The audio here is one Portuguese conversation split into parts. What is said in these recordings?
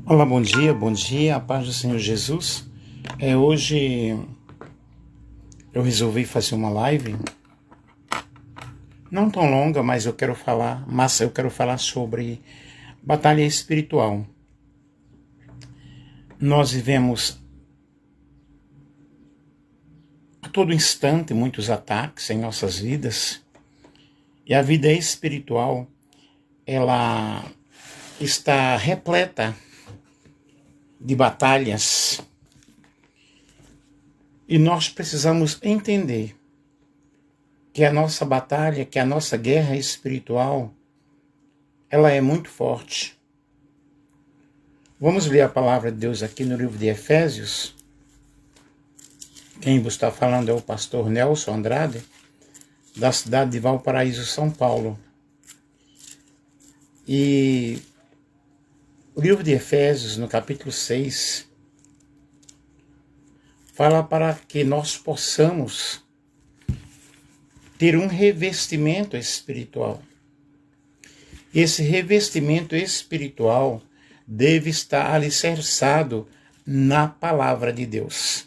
Olá, bom dia, a paz do Senhor Jesus. Hoje eu resolvi fazer uma live, não tão longa, mas eu quero falar sobre batalha espiritual. Nós vivemos a todo instante muitos ataques em nossas vidas, e a vida espiritual, ela está repleta de batalhas. E nós precisamos entender que a nossa batalha, que a nossa guerra espiritual, ela é muito forte. Vamos ler a palavra de Deus aqui no livro de Efésios. Quem vos está falando é o pastor Nelson Andrade, da cidade de Valparaíso, São Paulo. E o livro de Efésios, no capítulo 6, fala para que nós possamos ter um revestimento espiritual. Esse revestimento espiritual deve estar alicerçado na palavra de Deus.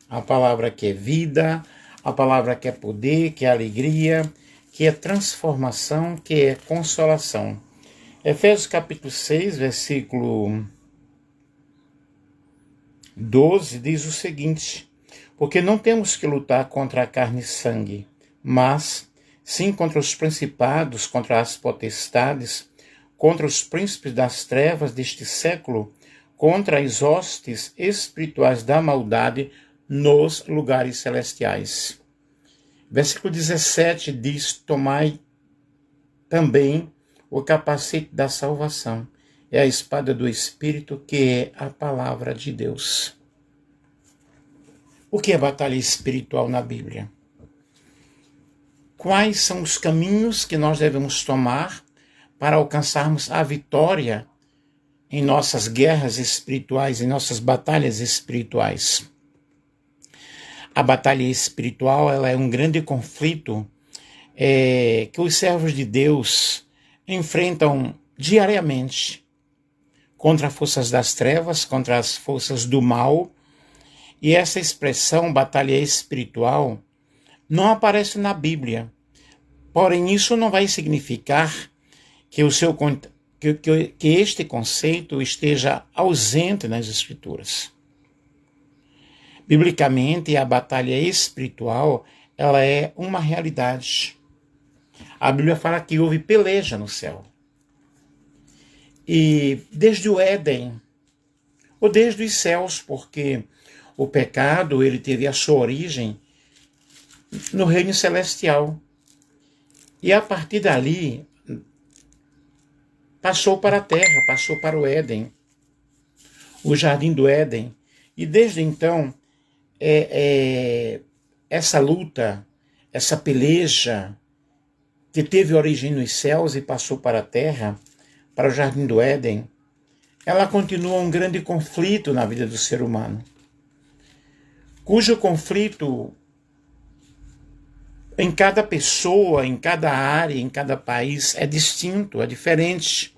A palavra que é vida, a palavra que é poder, que é alegria, que é transformação, que é consolação. Efésios capítulo 6, versículo 12, diz o seguinte: porque não temos que lutar contra a carne e sangue, mas sim contra os principados, contra as potestades, contra os príncipes das trevas deste século, contra as hostes espirituais da maldade nos lugares celestiais. Versículo 17 diz: tomai também o capacete da salvação, é a espada do Espírito, que é a palavra de Deus. O que é batalha espiritual na Bíblia? Quais são os caminhos que nós devemos tomar para alcançarmos a vitória em nossas guerras espirituais, em nossas batalhas espirituais? A batalha espiritual, ela é um grande conflito que os servos de Deus enfrentam diariamente contra as forças das trevas, contra as forças do mal. E essa expressão, batalha espiritual, não aparece na Bíblia. Porém, isso não vai significar que este conceito esteja ausente nas Escrituras. Biblicamente, a batalha espiritual, ela é uma realidade. A Bíblia fala que houve peleja no céu. E desde o Éden, ou desde os céus, porque o pecado, ele teve a sua origem no reino celestial. E a partir dali, passou para a terra, passou para o Éden, o jardim do Éden. E desde então, essa luta, essa peleja, que teve origem nos céus e passou para a terra, para o jardim do Éden, ela continua um grande conflito na vida do ser humano, cujo conflito em cada pessoa, em cada área, em cada país é distinto, é diferente.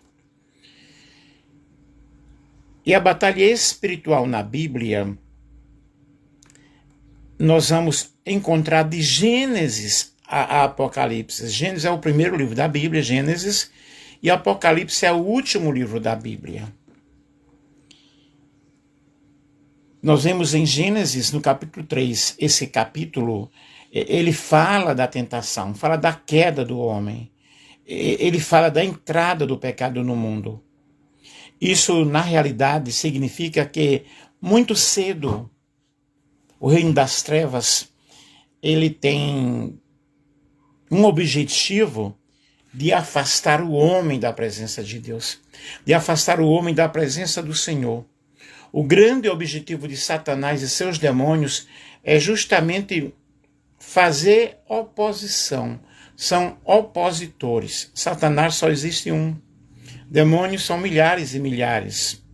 E a batalha espiritual na Bíblia, nós vamos encontrar de Gênesis a Apocalipse. Gênesis é o primeiro livro da Bíblia, Gênesis, e Apocalipse é o último livro da Bíblia. Nós vemos em Gênesis, no capítulo 3, esse capítulo, ele fala da tentação, fala da queda do homem, ele fala da entrada do pecado no mundo. Isso, na realidade, significa que, muito cedo, o reino das trevas, ele tem um objetivo de afastar o homem da presença de Deus, de afastar o homem da presença do Senhor. O grande objetivo de Satanás e seus demônios é justamente fazer oposição. São opositores. Satanás só existe um. Demônios são milhares e milhares.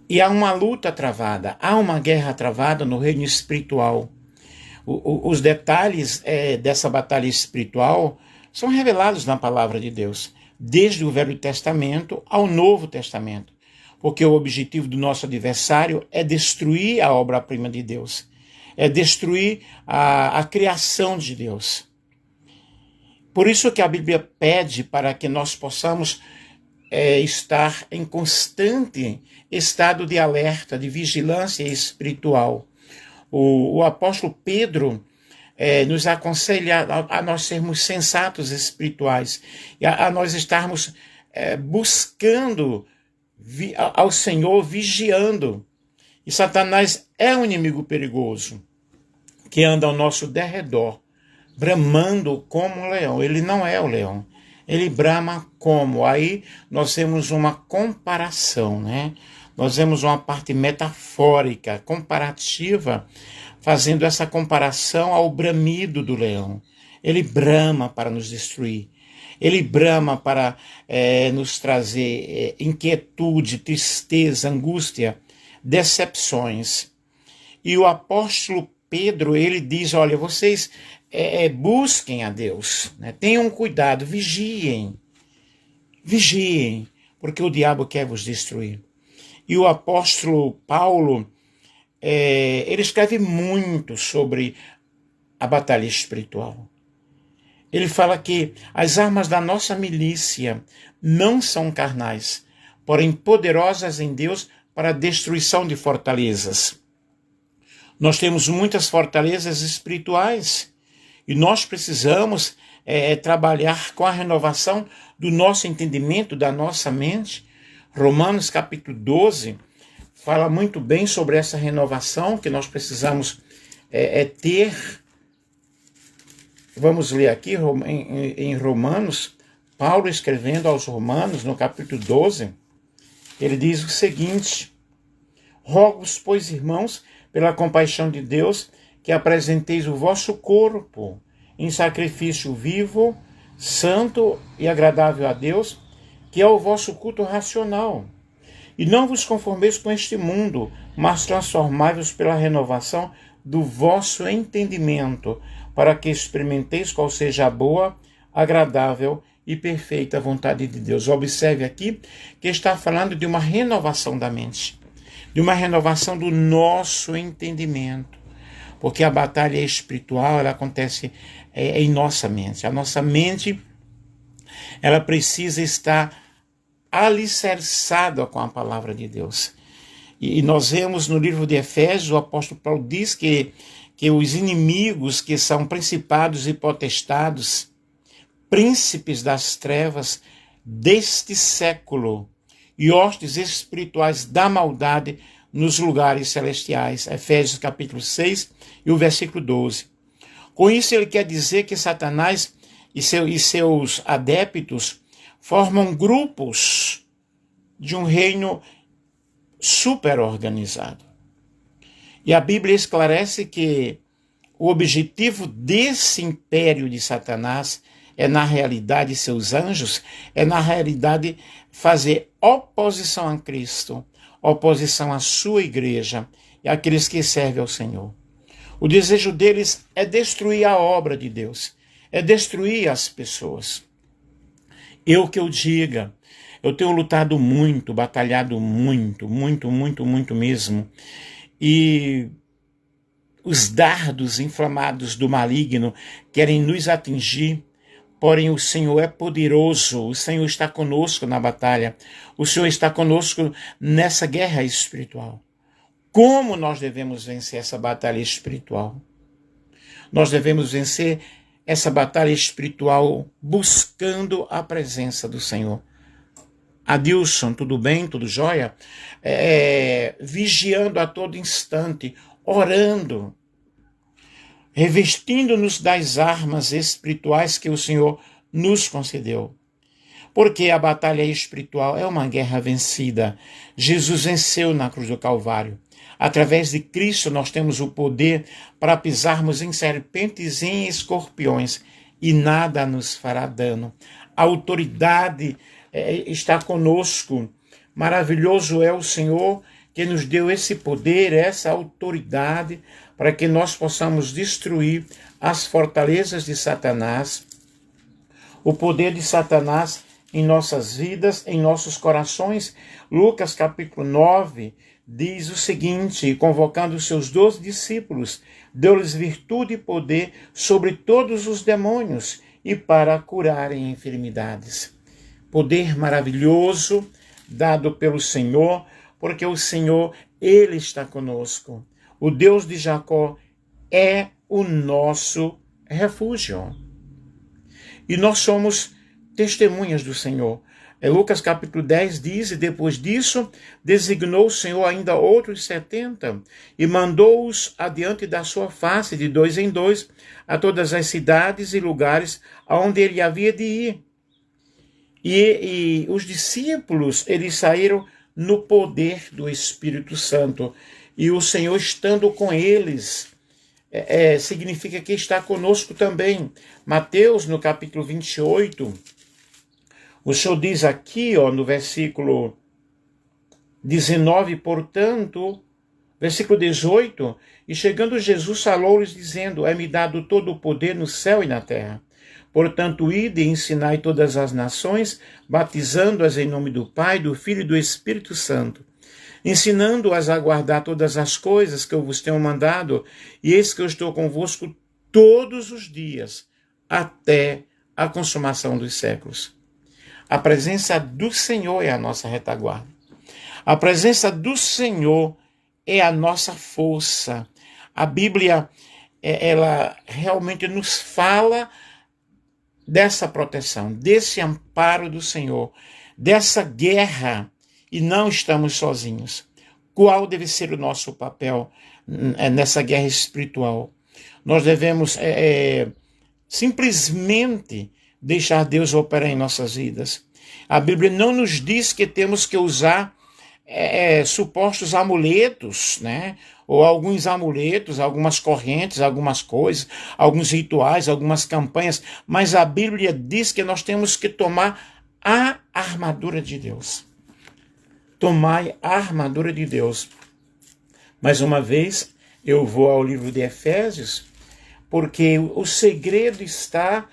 E há uma luta travada, há uma guerra travada no reino espiritual. Os detalhes dessa batalha espiritual são revelados na palavra de Deus, desde o Velho Testamento ao Novo Testamento. porque o objetivo do nosso adversário é destruir a obra-prima de Deus, é destruir a criação de Deus. Por isso que a Bíblia pede para que nós possamos estar em constante estado de alerta, de vigilância espiritual. O apóstolo Pedro nos aconselha a nós sermos sensatos espirituais, a nós estarmos buscando ao Senhor, vigiando. E Satanás é um inimigo perigoso, que anda ao nosso derredor, bramando como um leão. Ele não é o leão, ele brama como. Aí nós temos uma comparação, né? Nós vemos uma parte metafórica, comparativa, fazendo essa comparação ao bramido do leão. Ele brama para nos destruir. Ele brama para nos trazer inquietude, tristeza, angústia, decepções. E o apóstolo Pedro, ele diz, olha, vocês busquem a Deus, né? Tenham cuidado, vigiem, porque o diabo quer vos destruir. E o apóstolo Paulo, ele escreve muito sobre a batalha espiritual. Ele fala que as armas da nossa milícia não são carnais, porém poderosas em Deus para a destruição de fortalezas. Nós temos muitas fortalezas espirituais e nós precisamos trabalhar com a renovação do nosso entendimento, da nossa mente. Romanos capítulo 12 fala muito bem sobre essa renovação que nós precisamos ter. Vamos ler aqui em Romanos, Paulo escrevendo aos Romanos, no capítulo 12, ele diz o seguinte: rogo-vos, pois, irmãos, pela compaixão de Deus, que apresenteis o vosso corpo em sacrifício vivo, santo e agradável a Deus, que é o vosso culto racional. E não vos conformeis com este mundo, mas transformai-vos pela renovação do vosso entendimento, para que experimenteis qual seja a boa, agradável e perfeita vontade de Deus. Observe aqui que está falando de uma renovação da mente, de uma renovação do nosso entendimento, porque a batalha espiritual ela acontece em nossa mente. A nossa mente ela precisa estar alicerçada com a palavra de Deus. E nós vemos no livro de Efésios, o apóstolo Paulo diz que os inimigos que são principados e potestados, príncipes das trevas deste século e hostes espirituais da maldade nos lugares celestiais. Efésios capítulo 6 e o versículo 12. Com isso ele quer dizer que Satanás e seus adeptos formam grupos de um reino superorganizado. E a Bíblia esclarece que o objetivo desse império de Satanás é, na realidade, seus anjos, é, na realidade, fazer oposição a Cristo, oposição à sua igreja e àqueles que servem ao Senhor. O desejo deles é destruir a obra de Deus, é destruir as pessoas. Eu que eu diga, eu tenho lutado muito, batalhado muito mesmo, e os dardos inflamados do maligno querem nos atingir, porém o Senhor é poderoso, o Senhor está conosco na batalha, o Senhor está conosco nessa guerra espiritual. Como nós devemos vencer essa batalha espiritual? Nós devemos vencer essa batalha espiritual buscando a presença do Senhor. Adilson, tudo bem? Tudo jóia? Vigiando a todo instante, orando, revestindo-nos das armas espirituais que o Senhor nos concedeu. Porque a batalha espiritual é uma guerra vencida. Jesus venceu na cruz do Calvário. Através de Cristo nós temos o poder para pisarmos em serpentes e em escorpiões e nada nos fará dano. A autoridade está conosco. Maravilhoso é o Senhor que nos deu esse poder, essa autoridade, para que nós possamos destruir as fortalezas de Satanás. O poder de Satanás em nossas vidas, em nossos corações. Lucas capítulo 9 diz o seguinte: convocando os seus 12 discípulos, deu-lhes virtude e poder sobre todos os demônios e para curarem enfermidades. Poder maravilhoso dado pelo Senhor, porque o Senhor, Ele está conosco. O Deus de Jacó é o nosso refúgio. E nós somos testemunhas do Senhor. Lucas capítulo 10 diz: e depois disso, designou o Senhor ainda outros 70 e mandou-os adiante da sua face, de 2 em 2, a todas as cidades e lugares aonde ele havia de ir. E os discípulos, eles saíram no poder do Espírito Santo. E o Senhor estando com eles, significa que está conosco também. Mateus, no capítulo 28, o Senhor diz aqui, no versículo 19, portanto, versículo 18, e chegando Jesus falou-lhes dizendo: é-me dado todo o poder no céu e na terra. Portanto, ide e ensinai todas as nações, batizando-as em nome do Pai, do Filho e do Espírito Santo, ensinando-as a guardar todas as coisas que eu vos tenho mandado, e eis que eu estou convosco todos os dias, até a consumação dos séculos. A presença do Senhor é a nossa retaguarda. A presença do Senhor é a nossa força. A Bíblia, ela realmente nos fala dessa proteção, desse amparo do Senhor, dessa guerra, e não estamos sozinhos. Qual deve ser o nosso papel nessa guerra espiritual? Nós devemos simplesmente deixar Deus operar em nossas vidas. A Bíblia não nos diz que temos que usar supostos amuletos, né? Ou alguns amuletos, algumas correntes, algumas coisas, alguns rituais, algumas campanhas, mas a Bíblia diz que nós temos que tomar a armadura de Deus. Tomai a armadura de Deus. Mais uma vez, eu vou ao livro de Efésios, porque o segredo está,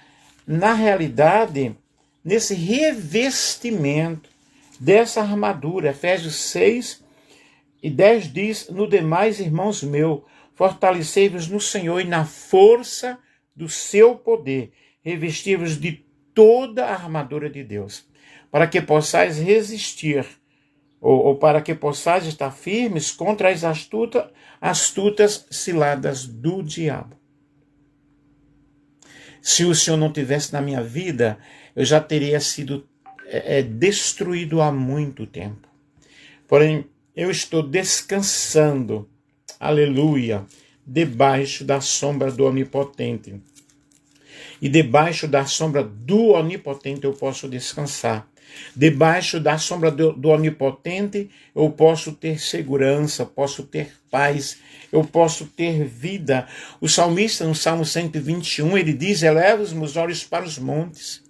na realidade, nesse revestimento dessa armadura. Efésios 6 e 10 diz: no demais, irmãos meus, fortalecei-vos no Senhor e na força do seu poder, revesti-vos de toda a armadura de Deus, para que possais resistir, ou para que possais estar firmes contra as astutas ciladas do diabo. Se o Senhor não tivesse na minha vida, eu já teria sido destruído há muito tempo. Porém, eu estou descansando, aleluia, debaixo da sombra do Onipotente. E debaixo da sombra do Onipotente eu posso descansar. Debaixo da sombra do Onipotente eu posso ter segurança, posso ter paz, eu posso ter vida. O salmista, no Salmo 121, ele diz: eleva os meus olhos para os montes.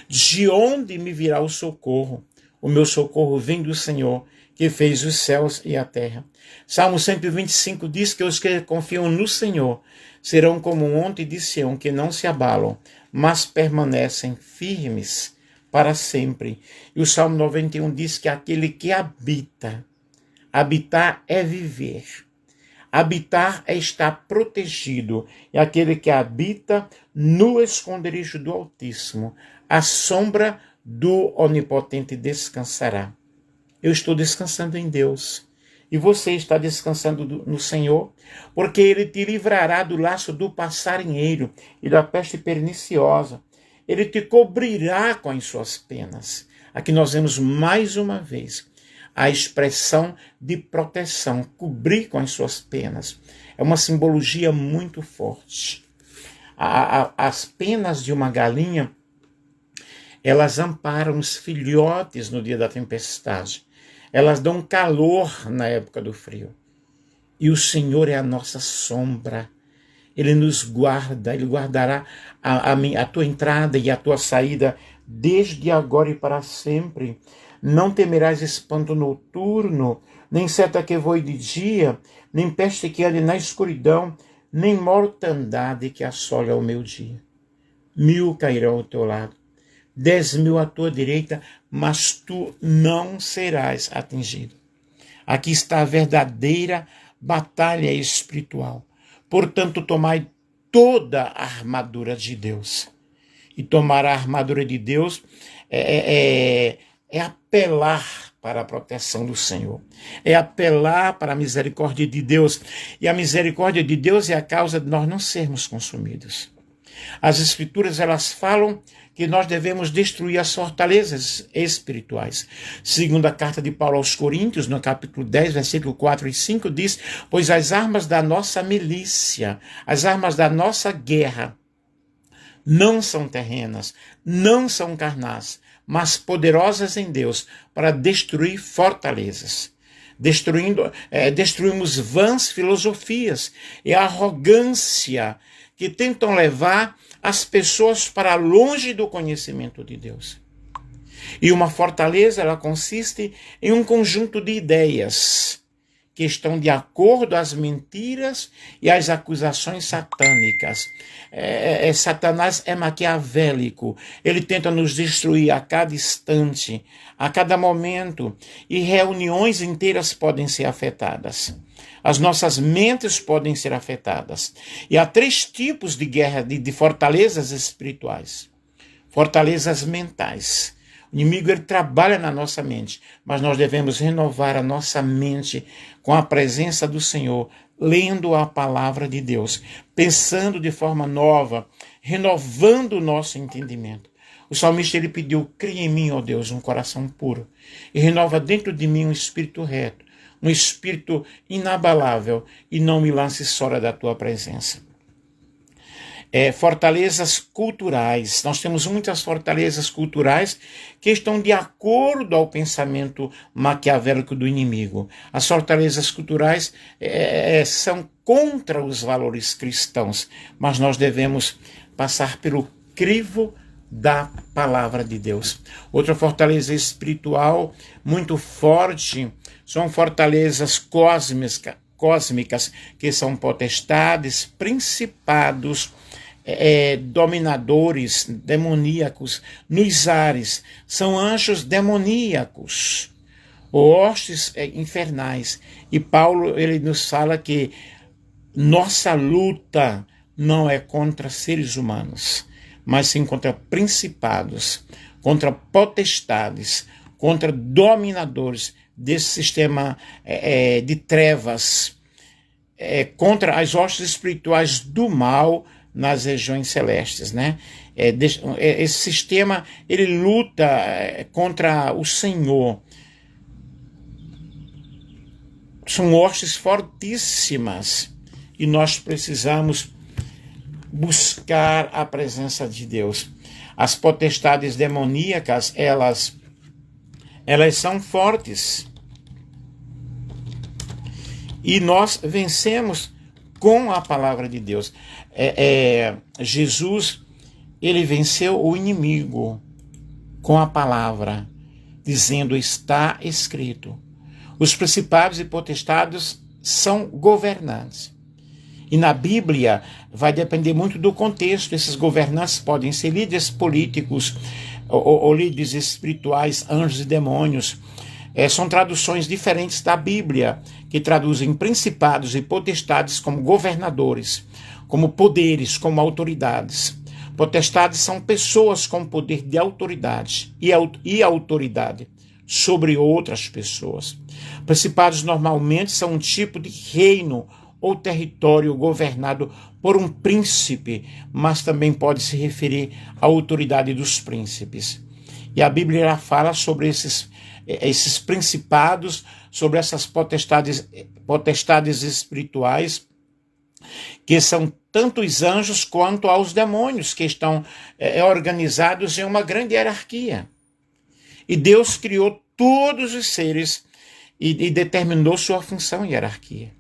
De onde me virá o socorro? O meu socorro vem do Senhor, que fez os céus e a terra. Salmo 125 diz que os que confiam no Senhor serão como um monte de Sião, que não se abalam, mas permanecem firmes para sempre. E o Salmo 91 diz que aquele que habita, habitar é viver. Habitar é estar protegido. E aquele que habita no esconderijo do Altíssimo, a sombra do Onipotente descansará. Eu estou descansando em Deus. E você está descansando no Senhor, porque Ele te livrará do laço do passarinheiro e da peste perniciosa. Ele te cobrirá com as suas penas. Aqui nós vemos mais uma vez a expressão de proteção, cobrir com as suas penas. É uma simbologia muito forte. As penas de uma galinha, elas amparam os filhotes no dia da tempestade. Elas dão calor na época do frio. E o Senhor é a nossa sombra. Ele nos guarda, Ele guardará a tua entrada e a tua saída desde agora e para sempre. Não temerás espanto noturno, nem seta que voe de dia, nem peste que ande na escuridão, nem mortandade que assole ao meio-dia. 1000 cairão ao teu lado, 10.000 à tua direita, mas tu não serás atingido. Aqui está a verdadeira batalha espiritual. Portanto, tomai toda a armadura de Deus. E tomar a armadura de Deus é apelar para a proteção do Senhor. É apelar para a misericórdia de Deus. E a misericórdia de Deus é a causa de nós não sermos consumidos. As Escrituras, elas falam que nós devemos destruir as fortalezas espirituais. Segundo a carta de Paulo aos Coríntios, no capítulo 10, versículo 4 e 5, diz: pois as armas da nossa milícia, as armas da nossa guerra, não são terrenas, não são carnais, mas poderosas em Deus para destruir fortalezas. Destruímos vãs filosofias e a arrogância que tentam levar as pessoas para longe do conhecimento de Deus. E uma fortaleza, ela consiste em um conjunto de ideias que estão de acordo às mentiras e às acusações satânicas. Satanás é maquiavélico, ele tenta nos destruir a cada instante, a cada momento, e reuniões inteiras podem ser afetadas. As nossas mentes podem ser afetadas. E há 3 tipos de guerra, de fortalezas espirituais. Fortalezas mentais. O inimigo, ele trabalha na nossa mente, mas nós devemos renovar a nossa mente com a presença do Senhor, lendo a palavra de Deus, pensando de forma nova, renovando o nosso entendimento. O salmista, ele pediu: cria em mim, ó Deus, um coração puro, e renova dentro de mim um espírito reto, um espírito inabalável, e não me lances fora da tua presença. Fortalezas culturais. Nós temos muitas fortalezas culturais que estão de acordo ao pensamento maquiavélico do inimigo. As fortalezas culturais são contra os valores cristãos, mas nós devemos passar pelo crivo da palavra de Deus. Outra fortaleza espiritual muito forte são fortalezas cósmicas, que são potestades, principados, dominadores demoníacos nos ares. São anjos demoníacos, hostes infernais. E Paulo, ele nos fala que nossa luta não é contra seres humanos, mas sim contra principados, contra potestades, contra dominadores desse sistema de trevas, contra as hostes espirituais do mal nas regiões celestes, né? Esse sistema, ele luta contra o Senhor. São hostes fortíssimas e nós precisamos buscar a presença de Deus. As potestades demoníacas, elas são fortes. E nós vencemos com a palavra de Deus. Jesus, ele venceu o inimigo com a palavra, dizendo: está escrito. Os principados e potestades são governantes. E na Bíblia vai depender muito do contexto. Esses governantes podem ser líderes políticos ou líderes espirituais, anjos e demônios. São traduções diferentes da Bíblia, que traduzem principados e potestades como governadores, como poderes, como autoridades. Potestades são pessoas com poder de autoridade e autoridade sobre outras pessoas. Principados normalmente são um tipo de reino ou território governado por um príncipe, mas também pode se referir à autoridade dos príncipes. E a Bíblia fala sobre esses principados, sobre essas potestades espirituais, que são tanto os anjos quanto aos demônios, que estão organizados em uma grande hierarquia. E Deus criou todos os seres e determinou sua função e hierarquia.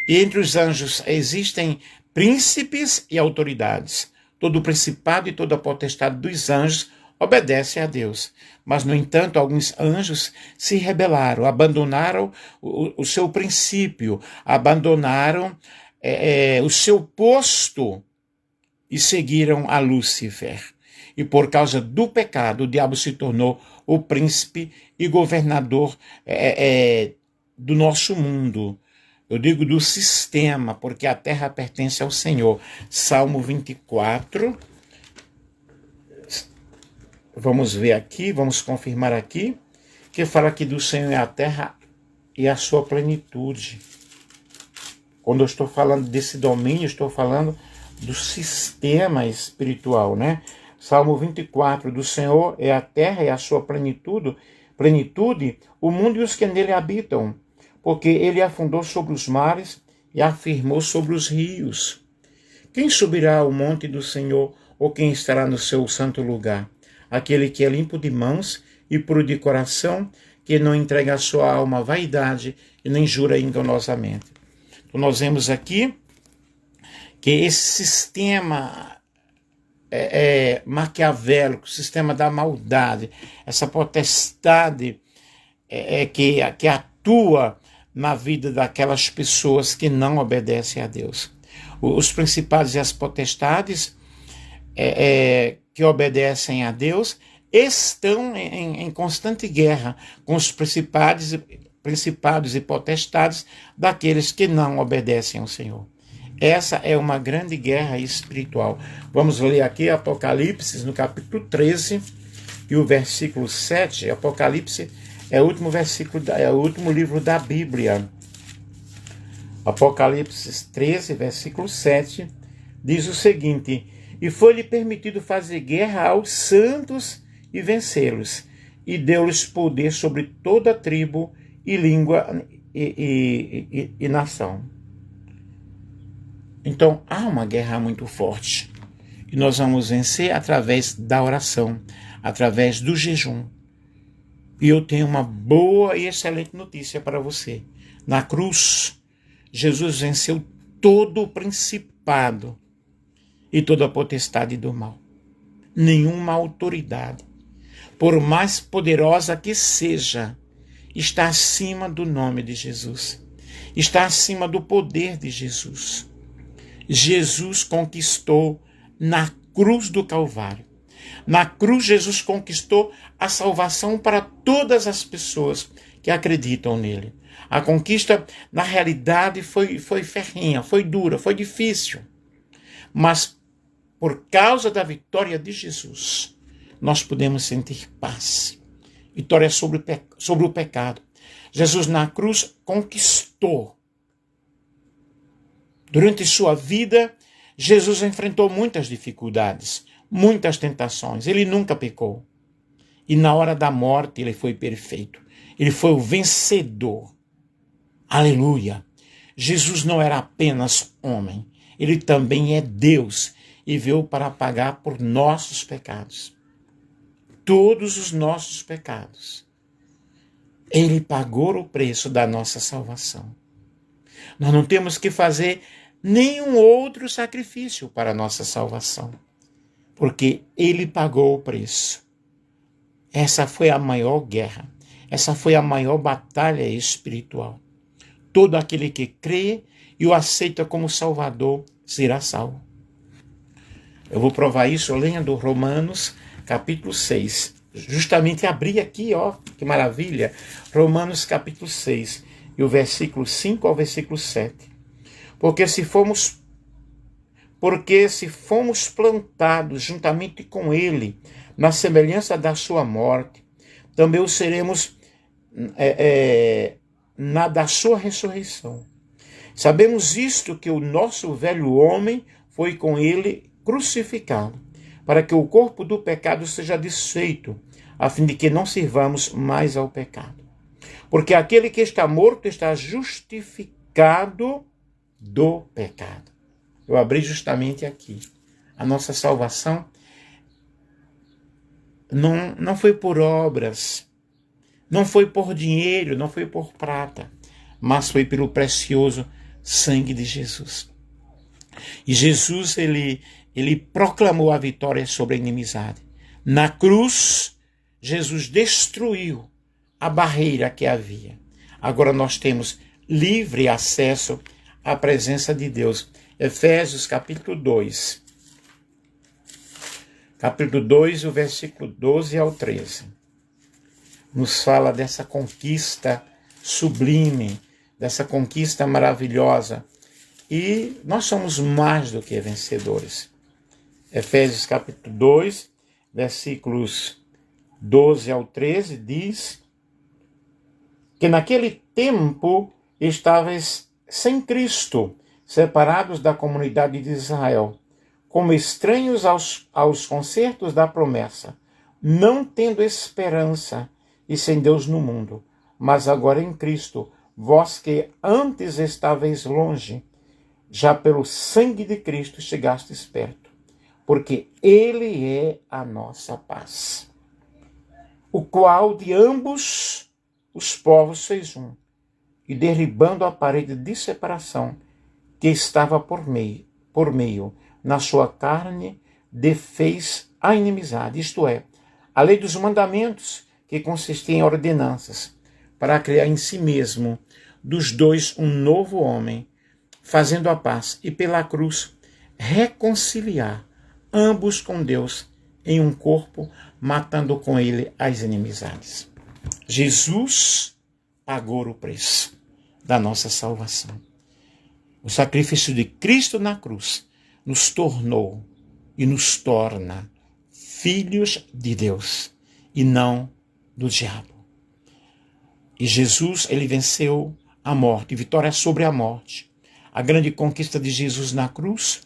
E entre os anjos existem príncipes e autoridades. Todo principado e toda potestade dos anjos obedece a Deus. Mas, no entanto, alguns anjos se rebelaram, abandonaram o seu princípio, abandonaram o seu posto e seguiram a Lúcifer. E por causa do pecado, o diabo se tornou o príncipe e governador do nosso mundo. Eu digo do sistema, porque a terra pertence ao Senhor. Salmo 24. Vamos ver aqui, vamos confirmar aqui, que fala que do Senhor é a terra e a sua plenitude. Quando eu estou falando desse domínio, estou falando do sistema espiritual, né? Salmo 24, do Senhor é a terra e a sua plenitude, o mundo e os que nele habitam, porque ele afundou sobre os mares e afirmou sobre os rios. Quem subirá ao monte do Senhor, ou quem estará no seu santo lugar? Aquele que é limpo de mãos e puro de coração, que não entrega a sua alma à vaidade e nem jura enganosamente. Então nós vemos aqui que esse sistema maquiavélico, o sistema da maldade, essa potestade que atua na vida daquelas pessoas que não obedecem a Deus. Os principados e as potestades que obedecem a Deus estão em constante guerra com os principados e potestades daqueles que não obedecem ao Senhor. Essa é uma grande guerra espiritual. Vamos ler aqui Apocalipse, no capítulo 13, e o versículo 7. Apocalipse é o último versículo, é o último livro da Bíblia. Apocalipse 13, versículo 7, diz o seguinte: e foi-lhe permitido fazer guerra aos santos e vencê-los, e deu-lhes poder sobre toda tribo e língua e nação. Então, há uma guerra muito forte. E nós vamos vencer através da oração, através do jejum. E eu tenho uma boa e excelente notícia para você. Na cruz, Jesus venceu todo o principado e toda a potestade do mal. Nenhuma autoridade, por mais poderosa que seja, está acima do nome de Jesus. Está acima do poder de Jesus. Jesus conquistou na cruz do Calvário. Na cruz, Jesus conquistou a salvação para todas as pessoas que acreditam nele. A conquista, na realidade, foi ferrenha, foi dura, foi difícil. Mas, por causa da vitória de Jesus, nós podemos sentir paz. Vitória sobre o pecado. Jesus, na cruz, conquistou. Durante sua vida, Jesus enfrentou muitas dificuldades, muitas tentações. Ele nunca pecou. E na hora da morte, ele foi perfeito. Ele foi o vencedor. Aleluia! Jesus não era apenas homem. Ele também é Deus e veio para pagar por nossos pecados. Todos os nossos pecados. Ele pagou o preço da nossa salvação. Nós não temos que fazer nenhum outro sacrifício para a nossa salvação, porque ele pagou o preço. Essa foi a maior guerra, essa foi a maior batalha espiritual. Todo aquele que crê e o aceita como Salvador será salvo. Eu vou provar isso lendo Romanos, capítulo 6. Justamente abri aqui, ó, que maravilha, Romanos capítulo 6, e o versículo 5 ao versículo 7. Porque se fomos plantados juntamente com ele, na semelhança da sua morte, também o seremos na da sua ressurreição. Sabemos isto, que o nosso velho homem foi com ele crucificado, para que o corpo do pecado seja desfeito, a fim de que não sirvamos mais ao pecado. Porque aquele que está morto está justificado do pecado. Eu abri justamente aqui. A nossa salvação não foi por obras, não foi por dinheiro, não foi por prata, mas foi pelo precioso sangue de Jesus. E Jesus, ele proclamou a vitória sobre a inimizade. Na cruz, Jesus destruiu a barreira que havia. Agora nós temos livre acesso à presença de Deus. Efésios capítulo 2. capítulo 2, o versículo 12 ao 13. Nos fala dessa conquista sublime, dessa conquista maravilhosa. E nós somos mais do que vencedores. Efésios capítulo 2, versículos 12 ao 13, diz que naquele tempo estavais sem Cristo, separados da comunidade de Israel, como estranhos aos concertos da promessa, não tendo esperança e sem Deus no mundo. Mas agora em Cristo, vós que antes estáveis longe, já pelo sangue de Cristo chegastes perto, porque Ele é a nossa paz, o qual de ambos os povos fez um, e derribando a parede de separação que estava por meio, na sua carne, defez a inimizade, isto é, a lei dos mandamentos, que consistia em ordenanças, para criar em si mesmo dos dois um novo homem, fazendo a paz, e pela cruz reconciliar ambos com Deus em um corpo, matando com ele as inimizades. Jesus pagou o preço da nossa salvação. O sacrifício de Cristo na cruz nos tornou e nos torna filhos de Deus e não do diabo. E Jesus, ele venceu a morte, vitória sobre a morte. A grande conquista de Jesus na cruz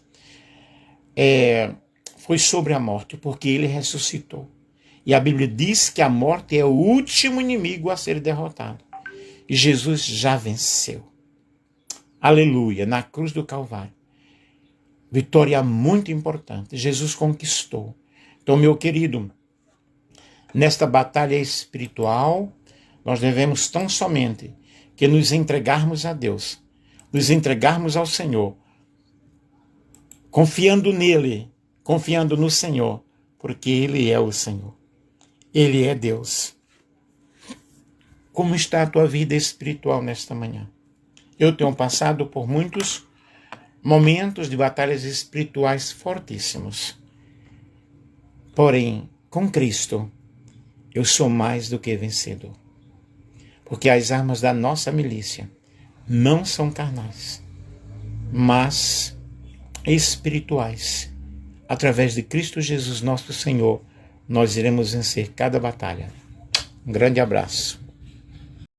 foi sobre a morte, porque ele ressuscitou. E a Bíblia diz que a morte é o último inimigo a ser derrotado. E Jesus já venceu. Aleluia, na cruz do Calvário. Vitória muito importante. Jesus conquistou. Então, meu querido, nesta batalha espiritual, nós devemos tão somente que nos entregarmos a Deus, nos entregarmos ao Senhor, confiando nele, confiando no Senhor, porque Ele é o Senhor. Ele é Deus. Como está a tua vida espiritual nesta manhã? Eu tenho passado por muitos momentos de batalhas espirituais fortíssimos. Porém, com Cristo, eu sou mais do que vencedor. Porque as armas da nossa milícia não são carnais, mas espirituais. Através de Cristo Jesus, nosso Senhor, nós iremos vencer cada batalha. Um grande abraço.